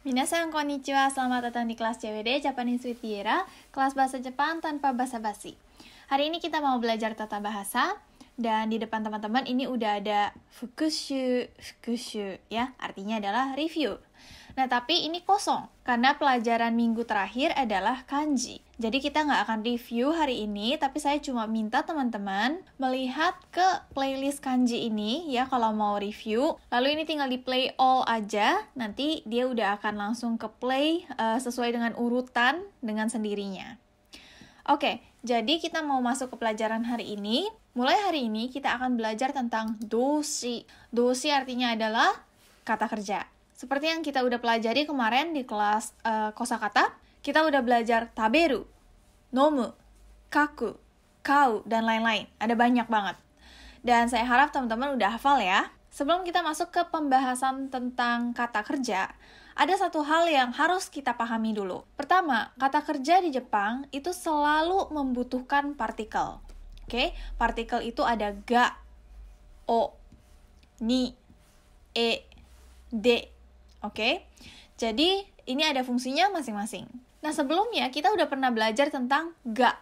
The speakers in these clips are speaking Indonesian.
Minasan konnichiwa, selamat datang di kelas CWD Japanese with Tiara, kelas bahasa Jepang tanpa basa-basi. Hari ini kita mau belajar tata bahasa, dan di depan teman-teman ini udah ada fukushu ya, artinya adalah review. Nah, tapi ini kosong, karena pelajaran minggu terakhir adalah kanji. Jadi kita nggak akan review hari ini, tapi saya cuma minta teman-teman melihat ke playlist kanji ini ya kalau mau review. Lalu ini tinggal di play all aja, nanti dia udah akan langsung ke play sesuai dengan urutan dengan sendirinya. Oke, jadi kita mau masuk ke pelajaran hari ini. Mulai hari ini kita akan belajar tentang doshi. Doshi artinya adalah kata kerja. Seperti yang kita udah pelajari kemarin di kelas kosakata, kita udah belajar taberu, nomu, kaku, kau, dan lain-lain. Ada banyak banget. Dan saya harap teman-teman udah hafal ya. Sebelum kita masuk ke pembahasan tentang kata kerja, ada satu hal yang harus kita pahami dulu. Pertama, kata kerja di Jepang itu selalu membutuhkan partikel. Oke, partikel itu ada ga, o, ni, e, de. Oke, jadi ini ada fungsinya masing-masing. Nah, sebelumnya kita udah pernah belajar tentang ga.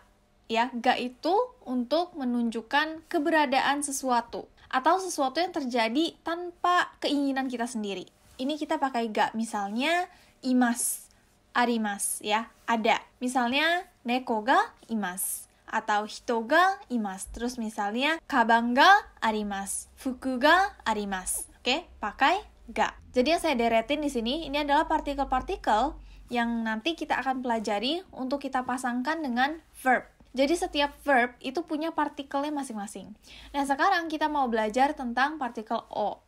Ya, ga itu untuk menunjukkan keberadaan sesuatu atau sesuatu yang terjadi tanpa keinginan kita sendiri. Ini kita pakai ga, misalnya imas, arimas, ya, ada. Misalnya neko ga imas atau hito ga imas. Terus misalnya kabang ga arimas, fuku ga arimas. Oke, pakai ga. Jadi yang saya deretin di sini ini adalah partikel-partikel yang nanti kita akan pelajari untuk kita pasangkan dengan verb. Jadi setiap verb itu punya partikelnya masing-masing. Nah, sekarang kita mau belajar tentang partikel o.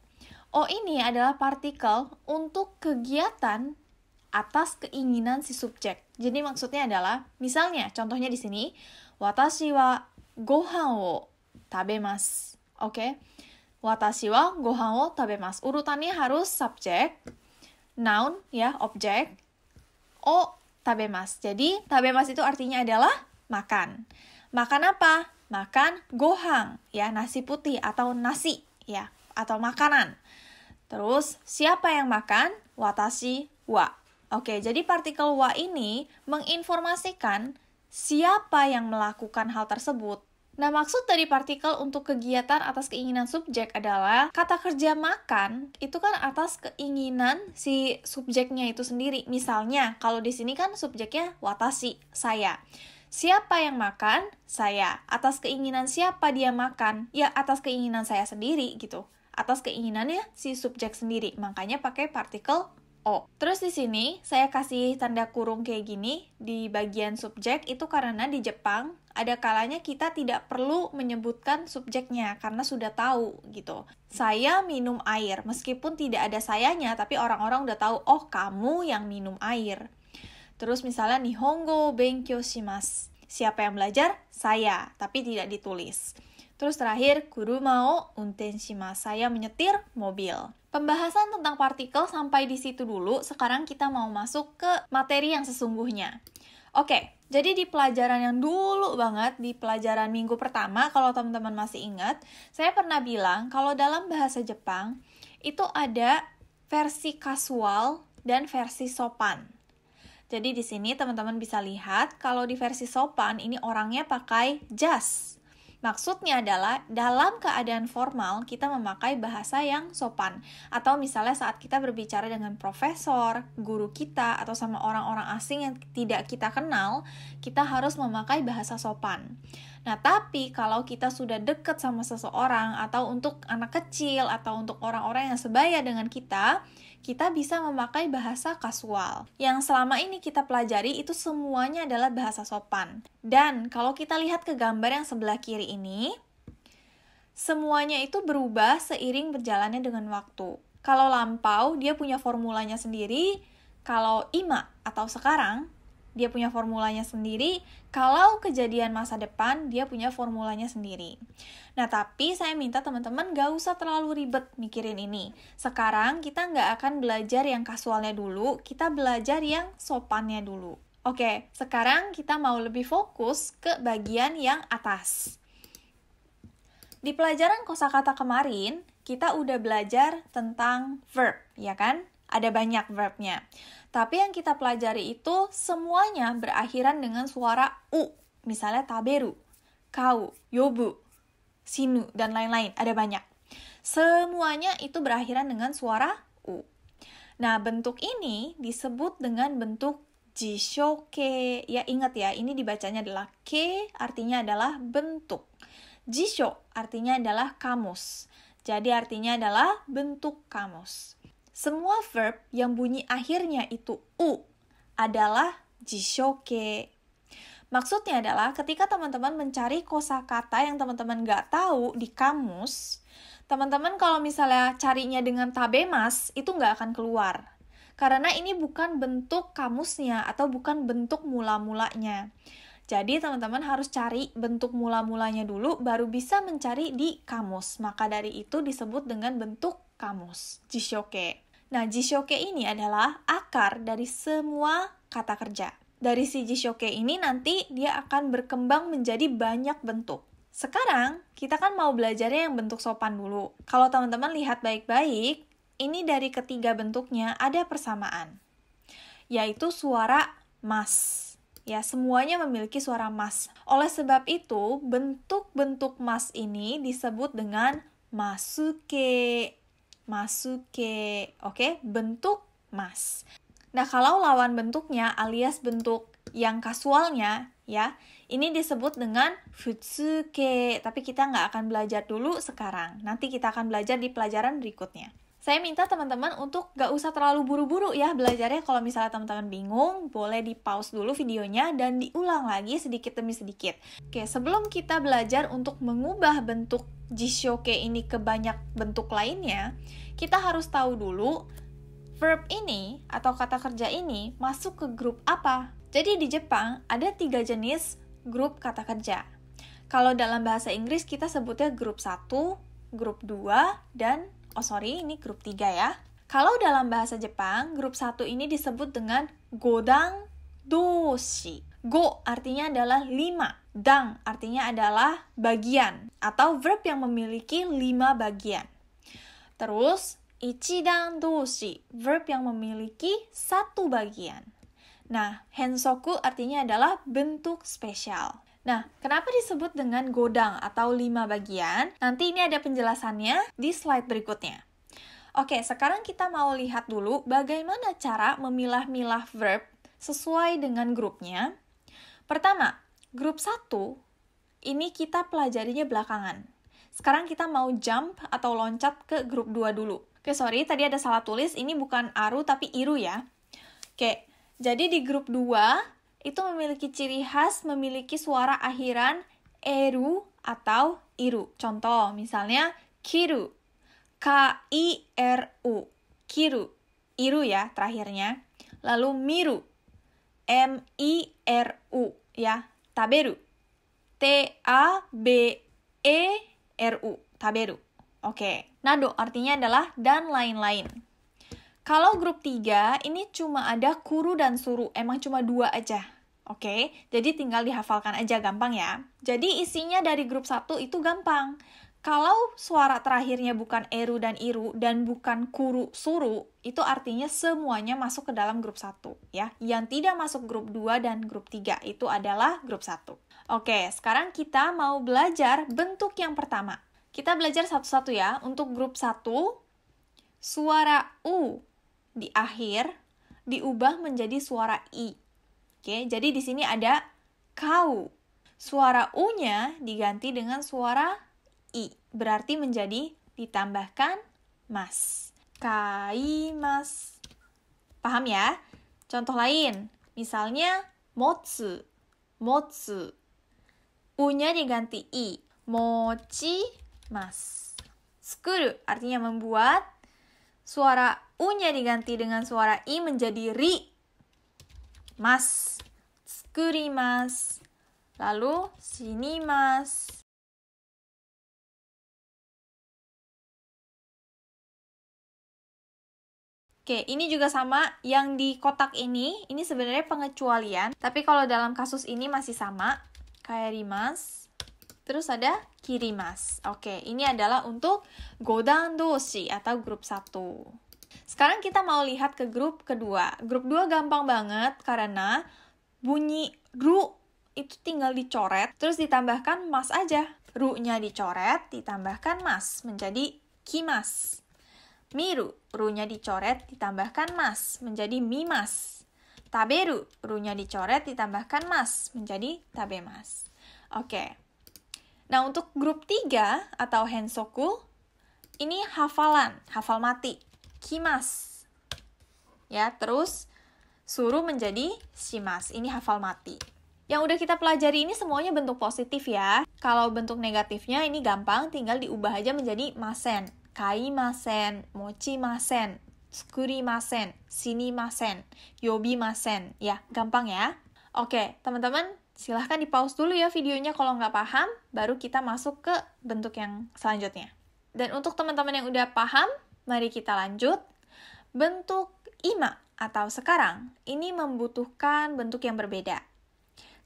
O ini adalah partikel untuk kegiatan atas keinginan si subjek. Jadi maksudnya adalah, misalnya contohnya di sini, watashi wa gohan wo tabemasu. Oke? Watashi wa gohan wo tabemasu. Urutannya harus subjek, noun ya, objek, o tabemasu. Jadi tabemasu itu artinya adalah makan. Makan apa? Makan gohan ya, nasi putih atau nasi ya, atau makanan. Terus, siapa yang makan? Watashi wa. Oke, jadi partikel wa ini menginformasikan siapa yang melakukan hal tersebut. Nah, maksud dari partikel untuk kegiatan atas keinginan subjek adalah kata kerja makan itu kan atas keinginan si subjeknya itu sendiri. Misalnya, kalau di sini kan subjeknya watashi, saya. Siapa yang makan? Saya. Atas keinginan siapa dia makan? Ya, atas keinginan saya sendiri gitu. Atas keinginannya si subjek sendiri. Makanya pakai partikel o. Terus di sini saya kasih tanda kurung kayak gini di bagian subjek itu karena di Jepang ada kalanya kita tidak perlu menyebutkan subjeknya karena sudah tahu gitu. Saya minum air, meskipun tidak ada sayanya tapi orang-orang udah tahu, oh kamu yang minum air. Terus misalnya Nihongo benkyou shimasu. Siapa yang belajar? Saya, tapi tidak ditulis. Terus terakhir, kuruma o unten shimasu. Saya menyetir mobil. Pembahasan tentang partikel sampai di situ dulu. Sekarang kita mau masuk ke materi yang sesungguhnya. Oke, jadi di pelajaran yang dulu banget, di pelajaran minggu pertama, kalau teman-teman masih ingat, saya pernah bilang kalau dalam bahasa Jepang, itu ada versi kasual dan versi sopan. Jadi di sini teman-teman bisa lihat, kalau di versi sopan, ini orangnya pakai jas. Maksudnya adalah dalam keadaan formal kita memakai bahasa yang sopan. Atau misalnya saat kita berbicara dengan profesor, guru kita, atau sama orang-orang asing yang tidak kita kenal, kita harus memakai bahasa sopan. Nah, tapi kalau kita sudah dekat sama seseorang, atau untuk anak kecil, atau untuk orang-orang yang sebaya dengan kita bisa memakai bahasa kasual. Yang selama ini kita pelajari itu semuanya adalah bahasa sopan. Dan kalau kita lihat ke gambar yang sebelah kiri ini, semuanya itu berubah seiring berjalannya dengan waktu. Kalau lampau, dia punya formulanya sendiri. Kalau ima atau sekarang, dia punya formulanya sendiri. Kalau kejadian masa depan, dia punya formulanya sendiri. Nah, tapi saya minta teman-teman gak usah terlalu ribet mikirin ini. Sekarang kita gak akan belajar yang kasualnya dulu, kita belajar yang sopannya dulu. Oke, sekarang kita mau lebih fokus ke bagian yang atas. Di pelajaran kosakata kemarin, kita udah belajar tentang verb, ya kan? Ada banyak verbnya. Tapi yang kita pelajari itu semuanya berakhiran dengan suara u. Misalnya taberu, kau, yobu, sinu, dan lain-lain. Ada banyak. Semuanya itu berakhiran dengan suara u. Nah, bentuk ini disebut dengan bentuk jishoke. Ya, ingat ya, ini dibacanya adalah ke, artinya adalah bentuk. Jisho artinya adalah kamus. Jadi artinya adalah bentuk kamus. Semua verb yang bunyi akhirnya itu u adalah jishoke. Maksudnya adalah ketika teman-teman mencari kosakata yang teman-teman nggak tahu di kamus, teman-teman kalau misalnya carinya dengan tabemas, itu nggak akan keluar. Karena ini bukan bentuk kamusnya atau bukan bentuk mula-mulanya. Jadi teman-teman harus cari bentuk mula-mulanya dulu, baru bisa mencari di kamus. Maka dari itu disebut dengan bentuk kamus, jishoke. Nah, jishoke ini adalah akar dari semua kata kerja. Dari si jishoke ini nanti dia akan berkembang menjadi banyak bentuk. Sekarang, kita kan mau belajarnya yang bentuk sopan dulu. Kalau teman-teman lihat baik-baik, ini dari ketiga bentuknya ada persamaan. Yaitu suara mas. Ya, semuanya memiliki suara mas. Oleh sebab itu, bentuk-bentuk mas ini disebut dengan masuke. Masuke, oke? Bentuk mas. Nah, kalau lawan bentuknya alias bentuk yang kasualnya, ya, ini disebut dengan futsuke. Tapi kita nggak akan belajar dulu sekarang. Nanti kita akan belajar di pelajaran berikutnya. Saya minta teman-teman untuk nggak usah terlalu buru-buru ya belajarnya. Kalau misalnya teman-teman bingung, boleh di-pause dulu videonya dan diulang lagi sedikit demi sedikit. Oke, sebelum kita belajar untuk mengubah bentuk jishoke ini ke banyak bentuk lainnya, kita harus tahu dulu verb ini atau kata kerja ini masuk ke grup apa. Jadi di Jepang ada 3 jenis grup kata kerja. Kalau dalam bahasa Inggris kita sebutnya grup 1, grup 2, dan ini grup 3 ya. Kalau dalam bahasa Jepang, grup 1 ini disebut dengan godang doshi. Go artinya adalah 5. Dang artinya adalah bagian atau verb yang memiliki 5 bagian. Terus, ichidang doshi, verb yang memiliki 1 bagian. Nah, hensoku artinya adalah bentuk spesial. Nah, kenapa disebut dengan godang atau 5 bagian? Nanti ini ada penjelasannya di slide berikutnya. Oke, sekarang kita mau lihat dulu bagaimana cara memilah-milah verb sesuai dengan grupnya. Pertama, grup 1, ini kita pelajarinya belakangan. Sekarang kita mau jump atau loncat ke grup 2 dulu. Oke, sorry, tadi ada salah tulis. Ini bukan aru, tapi iru ya. Oke, jadi di grup 2, itu memiliki ciri khas, memiliki suara akhiran eru atau iru. Contoh, misalnya kiru, K-I-R-U, kiru, iru ya terakhirnya. Lalu miru, M-I-R-U ya, taberu, T-A-B-E-R-U, taberu. Oke, nado artinya adalah dan lain-lain. Kalau grup 3, ini cuma ada kuru dan suru. Emang cuma 2 aja. Oke, jadi tinggal dihafalkan aja, gampang ya. Jadi isinya dari grup 1 itu gampang. Kalau suara terakhirnya bukan eru dan iru, dan bukan kuru, suru, itu artinya semuanya masuk ke dalam grup 1. Ya. Yang tidak masuk grup 2 dan grup 3, itu adalah grup 1. Oke, sekarang kita mau belajar bentuk yang pertama. Kita belajar satu-satu ya. Untuk grup 1, suara U di akhir diubah menjadi suara i. Oke, jadi di sini ada kau. Suara u-nya diganti dengan suara i. Berarti menjadi ditambahkan mas. Kaimas. Paham ya? Contoh lain, misalnya motsu. Motsu. U-nya diganti i. Mochimasu. Tsukuru artinya membuat. Suara u-nya diganti dengan suara i menjadi ri. Mas. Tsukurimasu. Lalu shinimasu. Oke, ini juga sama. Yang di kotak ini sebenarnya pengecualian. Tapi kalau dalam kasus ini masih sama. Kaerimasu. Terus ada kirimasu. Oke, ini adalah untuk godang doshi atau grup 1. Sekarang kita mau lihat ke grup kedua. Grup 2 gampang banget karena bunyi ru itu tinggal dicoret, terus ditambahkan mas aja. Ru-nya dicoret, ditambahkan mas, menjadi kimas. Miru, ru-nya dicoret, ditambahkan mas, menjadi mimas. Taberu, ru-nya dicoret, ditambahkan mas, menjadi tabemas. Oke. Nah, untuk grup 3 atau hensoku, ini hafalan, hafal mati. Kimas. Ya, terus suruh menjadi shimas. Ini hafal mati. Yang udah kita pelajari ini semuanya bentuk positif ya. Kalau bentuk negatifnya ini gampang, tinggal diubah aja menjadi masen. Kaimasen, mochimasen, tsukurimasen, shinimasen, yobimasen. Ya, gampang ya. Oke, teman-teman, silahkan di-pause dulu ya videonya kalau nggak paham, baru kita masuk ke bentuk yang selanjutnya. Dan untuk teman-teman yang udah paham, mari kita lanjut. Bentuk ima atau sekarang, ini membutuhkan bentuk yang berbeda.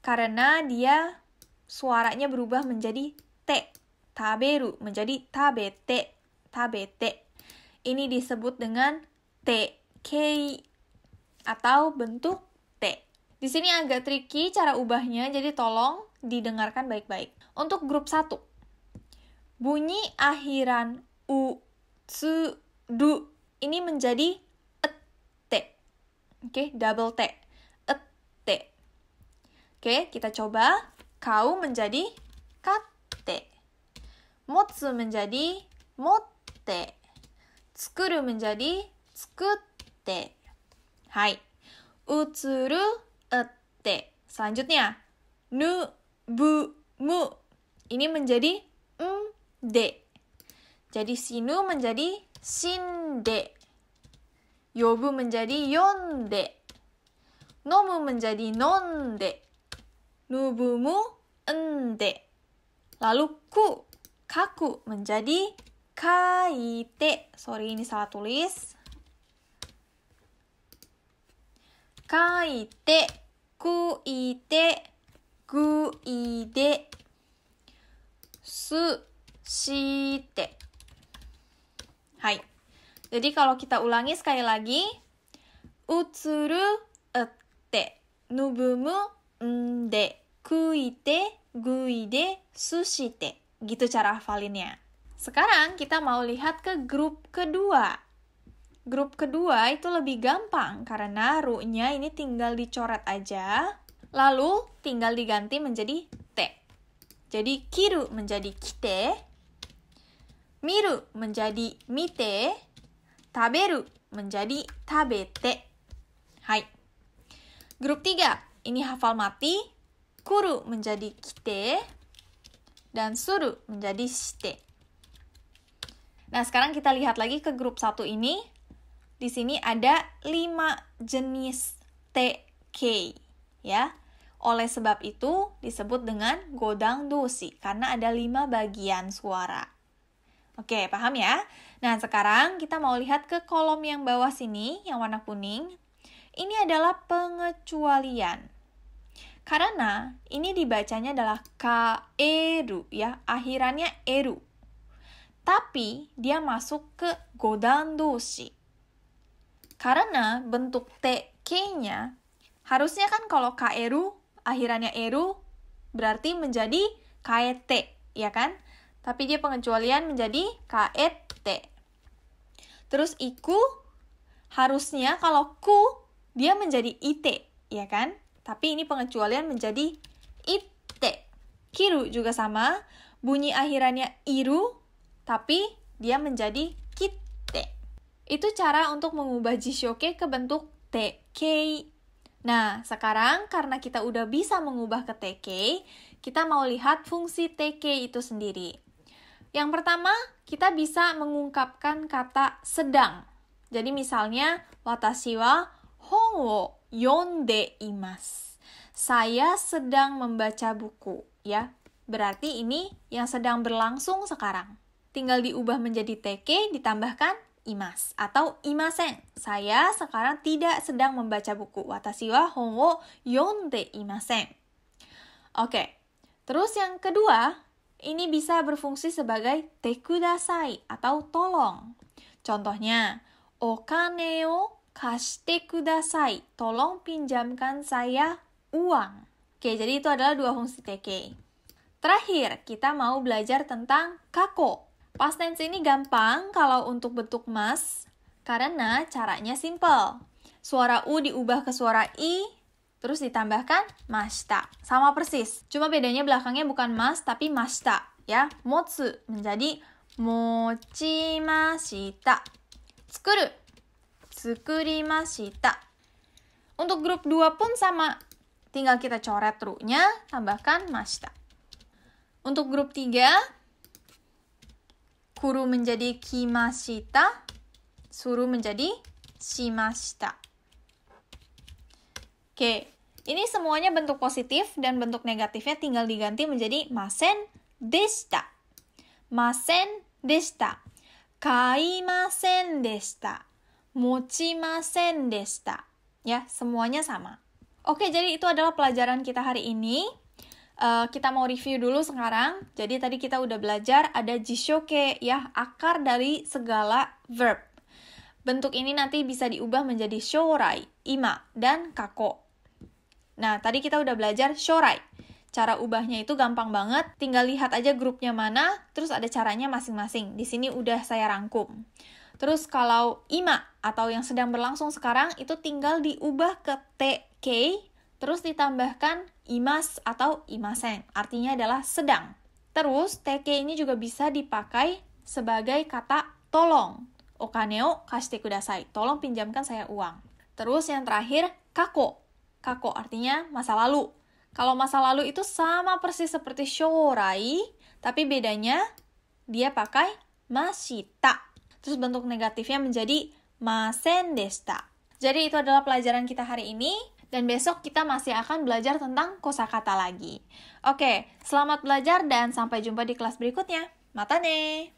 Karena dia suaranya berubah menjadi te. Taberu menjadi tabete. Tabete. Ini disebut dengan te kei atau bentuk te. Di sini agak tricky cara ubahnya, jadi tolong didengarkan baik-baik. Untuk grup 1. Bunyi akhiran u, tsu, du. Ini menjadi ette. Oke, double T. Ette. Oke, kita coba. Kau menjadi katte. Motsu menjadi motte. Tsukuru menjadi tsukutte. Hai. Utsuru ette. Selanjutnya. Nu, bu, mu. Ini menjadi de. Jadi sinu menjadi shinde. Yobu menjadi yonde. Nomu menjadi nonde. Nubumu ende. Lalu ku, kaku menjadi kaite. Sorry, ini salah tulis. Kaite, kuite, guide, sushite. Hai. Jadi kalau kita ulangi sekali lagi, utsuru ette, nubumu ende, kuite, guide, sushite. Gitu cara hafalinnya. Sekarang kita mau lihat ke grup kedua. Grup kedua itu lebih gampang karena ru-nya ini tinggal dicoret aja, lalu tinggal diganti menjadi te. Jadi kiru menjadi kite, miru menjadi mite, taberu menjadi tabete. Hai. Grup 3, ini hafal mati. Kuru menjadi kite, dan suru menjadi shite. Nah, sekarang kita lihat lagi ke grup 1 ini. Di sini ada 5 jenis te-kei. Ya. Oleh sebab itu disebut dengan godang doshi, karena ada 5 bagian suara. Oke, paham ya? Nah, sekarang kita mau lihat ke kolom yang bawah sini, yang warna kuning. Ini adalah pengecualian. Karena ini dibacanya adalah kaeru, ya, akhirannya eru. Tapi dia masuk ke godang doshi. Karena bentuk te-kei-nya, harusnya kan kalau kaeru, akhirannya eru, berarti menjadi kaete, ya kan? Tapi dia pengecualian menjadi kaete. Terus iku, harusnya kalau ku, dia menjadi ite, ya kan? Tapi ini pengecualian menjadi ite. Kiru juga sama, bunyi akhirannya iru, tapi dia menjadi kite. Itu cara untuk mengubah jishoke ke bentuk te-kei. Nah, sekarang karena kita udah bisa mengubah ke te-kei, kita mau lihat fungsi te-kei itu sendiri. Yang pertama, kita bisa mengungkapkan kata sedang. Jadi misalnya, watashi wa hon wo yonde imasu. Saya sedang membaca buku, ya. Berarti ini yang sedang berlangsung sekarang. Tinggal diubah menjadi te-kei, ditambahkan imas atau imasen. Saya sekarang tidak sedang membaca buku. Watashi wa hon wo yonde imasen. Oke. Terus yang kedua, ini bisa berfungsi sebagai te kudasai atau tolong. Contohnya, okane o kashite kudasai. Tolong pinjamkan saya uang. Oke, jadi itu adalah dua fungsi teke. Terakhir, kita mau belajar tentang kako. Past tense ini gampang kalau untuk bentuk mas, karena caranya simple. Suara u diubah ke suara i, terus ditambahkan mashita. Sama persis. Cuma bedanya belakangnya bukan mas, tapi mashita. Ya, motsu menjadi mochimashita. Tsukuru, tsukurimashita. Untuk grup 2 pun sama. Tinggal kita coret ru-nya, tambahkan mashita. Untuk grup 3, kuru menjadi kimashita, suru menjadi shimashita. Oke, ini semuanya bentuk positif dan bentuk negatifnya tinggal diganti menjadi masen deshita. Masen deshita. Kaimasen deshita. Mochimasen deshita. Ya, semuanya sama. Oke, jadi itu adalah pelajaran kita hari ini. Kita mau review dulu sekarang. Jadi tadi kita udah belajar ada jishoke, ya, akar dari segala verb. Bentuk ini nanti bisa diubah menjadi shorai, ima, dan kako. Nah, tadi kita udah belajar shorai. Cara ubahnya itu gampang banget. Tinggal lihat aja grupnya mana, terus ada caranya masing-masing. Di sini udah saya rangkum. Terus kalau ima atau yang sedang berlangsung sekarang itu tinggal diubah ke tk, terus ditambahkan imas atau imasen. Artinya adalah sedang. Terus tk ini juga bisa dipakai sebagai kata tolong. Okane o kashite kudasai. Tolong pinjamkan saya uang. Terus yang terakhir kako. Kako artinya masa lalu. Kalau masa lalu itu sama persis seperti shorai, tapi bedanya dia pakai mashita. Terus bentuk negatifnya menjadi masen deshita. Jadi itu adalah pelajaran kita hari ini. Dan besok kita masih akan belajar tentang kosakata lagi. Oke, selamat belajar dan sampai jumpa di kelas berikutnya. Mata ne!